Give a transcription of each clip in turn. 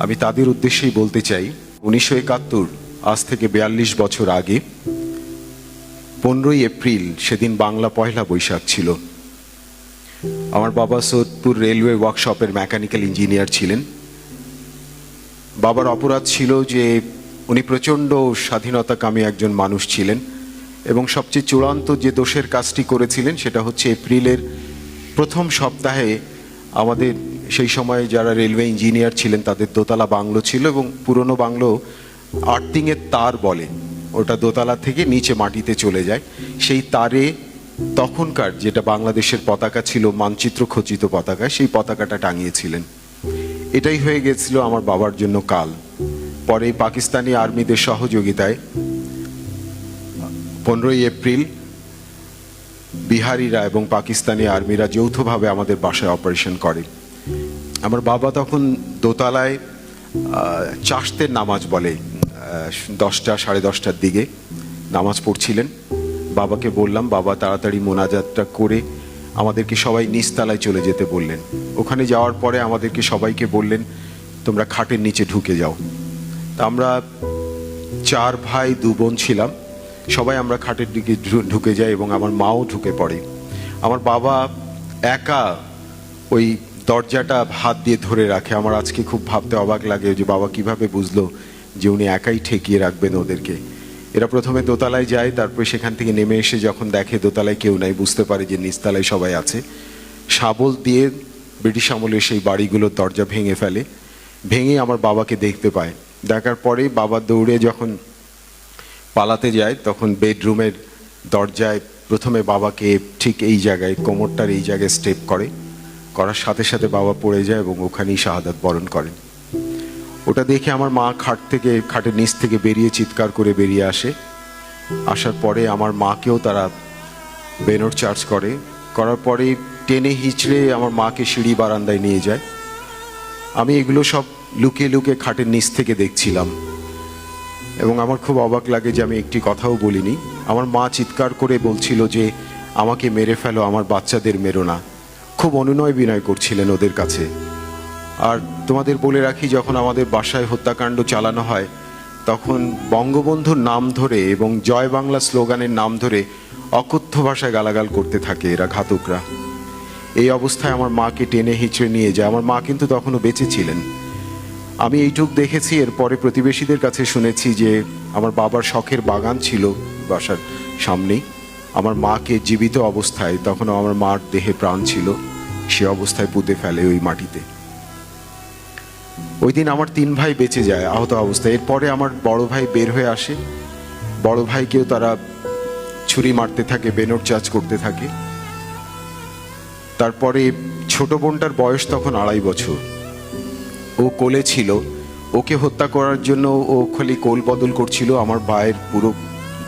আমি তাদের উদ্দেশ্যেই বলতে চাই 1971 আজ থেকে 42 বছর আগে 15ই এপ্রিল সেদিন বাংলা পয়লা বৈশাখ ছিল। আমার বাবা সৈয়দপুর রেলওয়ে ওয়ার্কশপের মেকানিক্যাল ইঞ্জিনিয়ার ছিলেন। বাবার অপরাধ ছিল যে উনি প্রচণ্ড স্বাধীনতাকামী একজন মানুষ ছিলেন এবং সবচেয়ে চূড়ান্ত যে দোষের কাজটি করেছিলেন সেটা হচ্ছে এপ্রিলের প্রথম সপ্তাহে আমাদের সেই সময় যারা রেলওয়ে ইঞ্জিনিয়ার ছিলেন তাদের দোতলা বাংলো ছিল এবং পুরনো বাংলো আর্থিংয়ের তার বলে, ওটা দোতলা থেকে নিচে মাটিতে চলে যায়। সেই তারে তখনকার যেটা বাংলাদেশের পতাকা ছিল, মানচিত্র খচিত পতাকা, সেই পতাকাটা টাঙিয়েছিলেন। এটাই হয়ে গেছিল আমার বাবার জন্য কাল। পরে পাকিস্তানি আর্মিদের সহযোগিতায় 15ই এপ্রিল বিহারিরা এবং পাকিস্তানি আর্মিরা যৌথভাবে আমাদের বাসায় অপারেশন করে। আমার বাবা তখন দোতলায় চাশতের নামাজ বলে 10টা সাড়ে 10টার দিকে নামাজ পড়ছিলেন। বাবাকে বললাম, বাবা তাড়াতাড়ি মোনাজাতটা করে আমাদেরকে সবাই নিচতলায় চলে যেতে বললেন। ওখানে যাওয়ার পরে আমাদেরকে সবাইকে বললেন, তোমরা খাটের নিচে ঢুকে যাও। তা আমরা 4 ভাই 2 বোন ছিলাম, সবাই আমরা খাটের দিকে ঢুকে যাই এবং আমার মাও ঢুকে পড়ে। আমার বাবা একা ওই দরজাটা হাত দিয়ে ধরে রাখে। আমার আজকে খুব ভাবতে অবাক লাগে যে বাবা কিভাবে বুঝলো যে উনি একাই ঠেকিয়ে রাখবেন ওদেরকে। এরা প্রথমে দোতলায় যায়, তারপরে সেখান থেকে নেমে এসে যখন দেখে দোতলায় কেউ নাই, বুঝতে পারে যে নিচতলায় সবাই আছে। শাবল দিয়ে ব্রিটিশ আমলের সেই বাড়িগুলোর দরজা ভেঙে ফেলে। ভেঙে আমার বাবাকে দেখতে পায়। দেখার পরে বাবা দৌড়ে যখন পালাতে যায় তখন বেডরুমের দরজায় প্রথমে বাবাকে ঠিক এই জায়গায় কোমরটার এই জায়গায় স্টেপ করার সাথে সাথে বাবা পড়ে যায় এবং ওখানেই শাহাদাত বরণ করেন। ওটা দেখে আমার মা খাটের নিচ থেকে বেরিয়ে চিৎকার করে বেরিয়ে আসে। আসার পরে আমার মাকেও তারা বেনর চার্জ করার পরে টেনে হিচড়ে আমার মাকে সিঁড়ি বারান্দায় নিয়ে যায়। আমি এগুলো সব লুকিয়ে লুকিয়ে খাটের নিচ থেকে দেখছিলাম এবং আমার খুব অবাক লাগে যে আমি একটি কথাও বলিনি। আমার মা চিৎকার করে বলছিল যে আমাকে মেরে ফেলো, আমার বাচ্চাদের মেরো না। খুব অনুনয় বিনয় করছিলেন ওদের কাছে। আর তোমাদের বলে রাখি, যখন আমাদের বাসায় হত্যাকাণ্ড চালানো হয় তখন বঙ্গবন্ধুর নাম ধরে এবং জয় বাংলা স্লোগানের নাম ধরে অকথ্য ভাষায় গালাগাল করতে থাকে এরা, ঘাতকরা। এই অবস্থায় আমার মাকে টেনে হিঁচড়ে নিয়ে যায়। আমার মা কিন্তু তখনও বেঁচে ছিলেন। আমি এইটুক দেখেছি। এরপরে প্রতিবেশীদের কাছে শুনেছি যে আমার বাবার শখের বাগান ছিল বাসার সামনেই। আমার মাকে জীবিত অবস্থায়, তখনও আমার মার দেহে প্রাণ ছিল, সে অবস্থায় পুঁতে ফেলে ওই মাটিতে। ওই দিন আমার 3 ভাই বেঁচে যায় আহত অবস্থায়। এরপরে আমার বড় ভাই বের হয়ে আসে। বড় ভাইকেও তারা ছুরি মারতে থাকে, বেনর চার্জ করতে থাকে। তারপরে ছোট বোনটার বয়স তখন 2.5 বছর। ও কোলে ছিল। ওকে হত্যা করার জন্য ও খালি কোল বদল করছিল। আমার ভাইয়ের পুরো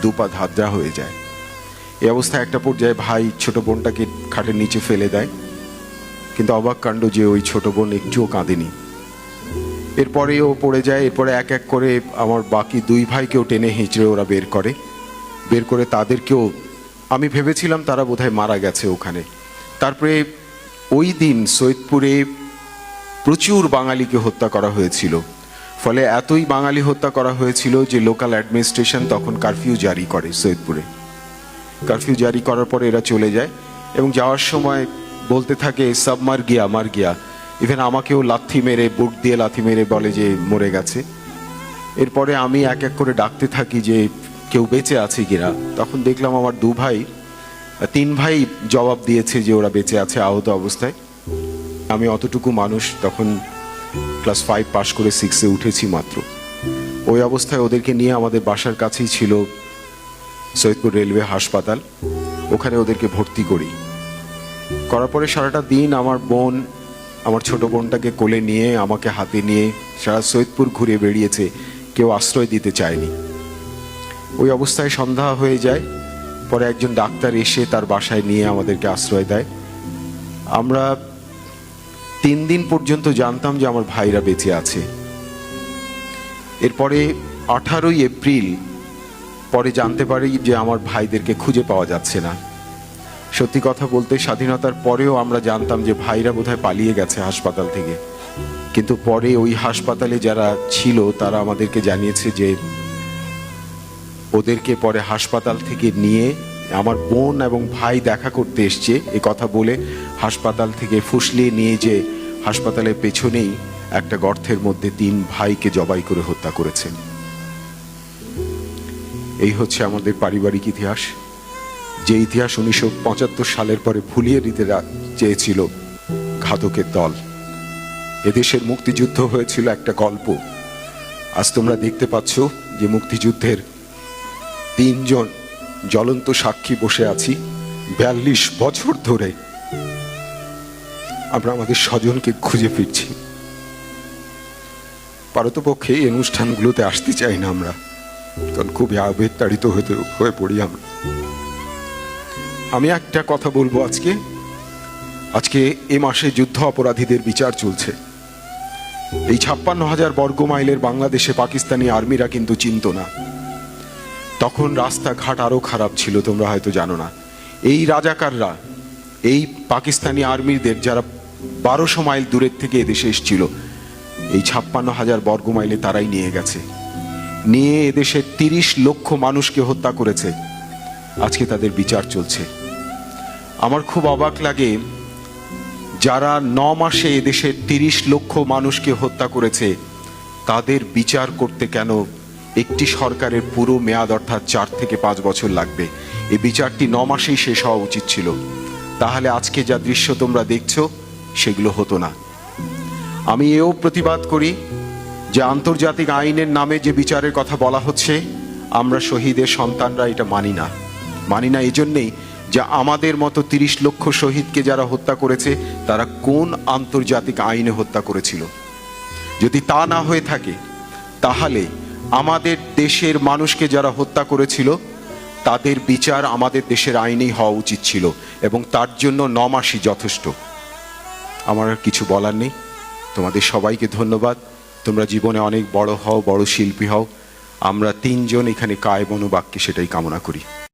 2 পা ধাঁধরা হয়ে যায়। এই অবস্থায় একটা পর্যায়ে ভাই ছোট বোনটাকে খাটের নিচে ফেলে দেয়। কিন্তু অবাক কাণ্ড যে ওই ছোট বোন একটুও কাঁদেনি। এরপরে ও পড়ে যায়। এরপরে এক এক করে আমার বাকি 2 ভাইকেও টেনে হিঁচড়ে ওরা বের করে তাদেরকেও, আমি ভেবেছিলাম তারা বোধহয় মারা গেছে ওখানে। তারপরে ওই দিন সৈয়দপুরে প্রচুর বাঙালিকে হত্যা করা হয়েছিল। ফলে এতই বাঙালি হত্যা করা হয়েছিল যে লোকাল অ্যাডমিনিস্ট্রেশন তখন কারফিউ জারি করে সৈয়দপুরে। কারফিউ জারি করার পরে এরা চলে যায় এবং যাওয়ার সময় বলতে থাকে সব মার গিয়া। ইভেন আমাকেও লাথি মেরে, বুট দিয়ে লাথি মেরে বলে যে মরে গেছে। এরপরে আমি এক এক করে ডাকতে থাকি যে কেউ বেঁচে আছে কিনা। তখন দেখলাম আমার 2 ভাই 3 ভাই জবাব দিয়েছে যে ওরা বেঁচে আছে আহত অবস্থায়। আমি অতটুকু মানুষ, তখন ক্লাস 5 পাশ করে 6-এ উঠেছি মাত্র। ওই অবস্থায় ওদেরকে নিয়ে আমাদের বাসার কাছেই ছিল সৈয়দপুর রেলওয়ে হাসপাতাল, ওখানে ওদেরকে ভর্তি করার পরে সারাটা দিন আমার বোন, আমার ছোট বোনটাকে কোলে নিয়ে আমাকে হাতে নিয়ে সারা সৈয়দপুর ঘুরে বেরিয়েছে, কেউ আশ্রয় দিতে চায়নি। ওই অবস্থায় সন্ধ্যা হয়ে যায়। পরে একজন ডাক্তার এসে তার বাসায় নিয়ে আমাদেরকে আশ্রয় দেয়। আমরা 3 দিন পর্যন্ত জানতাম যে আমার ভাইরা বেঁচে আছে। এরপরে 18ই এপ্রিল পরে জানতে পারি যে আমার ভাইদেরকে খুঁজে পাওয়া যাচ্ছে না। সত্যি কথা বলতে স্বাধীনতার পরেও আমরা জানতাম যে ভাইরা বোধহয় পালিয়ে গেছে হাসপাতাল থেকে। কিন্তু পরে ওই হাসপাতালে যারা ছিল তারা আমাদেরকে জানিয়েছে যে ওদেরকে পরে হাসপাতাল থেকে নিয়ে আমার বোন এবং ভাই দেখা করতে এসছে এ কথা বলে হাসপাতাল থেকে ফুসলিয়ে নিয়ে যে হাসপাতালের পেছনেই একটা গর্তের মধ্যে 3 ভাইকে জবাই করে হত্যা করেছে। এই হচ্ছে আমাদের পারিবারিক ইতিহাস, যে ইতিহাস 1975 সালের পরে ভুলিয়ে দিতে চেয়েছিল ঘাতকের দল। এদেশের মুক্তিযুদ্ধ হয়েছিল একটা গল্প। আজ তোমরা দেখতে পাচ্ছ যে মুক্তিযুদ্ধের 3 জন জ্বলন্ত সাক্ষী বসে আছি। 42 বছর ধরে আমরা আমাদের স্বজনকে খুঁজে ফিরছি। পারতপক্ষে এই অনুষ্ঠানগুলোতে আসতে চাই না আমরা, কারণ খুবই আবেগতাড়িত হয়ে পড়ি আমরা। আমি একটা কথা বলবো, আজকে এ মাসে যুদ্ধ অপরাধীদের বিচার চলছে। এই 56,000 বর্গ মাইলের বাংলাদেশে পাকিস্তানি আর্মিরা কিন্তু চিনত না। তখন রাস্তাঘাট আরো খারাপ ছিল, তোমরা হয়তো জানো না। এই রাজাকাররা এই পাকিস্তানি আর্মিদের যারা 1200 মাইল দূরের থেকে এদেশে এসেছিল, এই 56,000 বর্গ মাইলে তারাই নিয়ে গেছে, নিয়ে এদেশের 30 লক্ষ মানুষকে হত্যা করেছে। আজকে তাদের বিচার চলছে। আমার খুব অবাক লাগে, যারা 9 মাসে এদেশের 30 লক্ষ মানুষকে হত্যা করেছে তাদের বিচার করতে কেন একটি সরকারের পুরো মেয়াদ অর্থাৎ 4 থেকে 5 বছর লাগবে? এই বিচারটি 9 মাসেই শেষ হওয়া উচিত ছিল। তাহলে আজকে যা দৃশ্য তোমরা দেখছো সেগুলো হতো না। আমি এও প্রতিবাদ করি যে আন্তর্জাতিক আইনের নামে যে বিচারের কথা বলা হচ্ছে, আমরা শহীদের সন্তানরা এটা মানি না এই জন্যেই যে আমাদের মতো 30 লক্ষ শহীদকে যারা হত্যা করেছে তারা কোন আন্তর্জাতিক আইনে হত্যা করেছিল? যদি তা না হয়ে থাকে তাহলে আমাদের দেশের মানুষকে যারা হত্যা করেছিল তাদের বিচার আমাদের দেশের আইনেই হওয়া উচিত ছিল, এবং তার জন্য 9 মাসই যথেষ্ট। আমার আর কিছু বলার নেই। তোমাদের সবাইকে ধন্যবাদ। তোমরা জীবনে অনেক বড় হও, বড় শিল্পী হও। আমরা 3 জন এখানে কায় মনোবাক্যে সেটাই কামনা করি।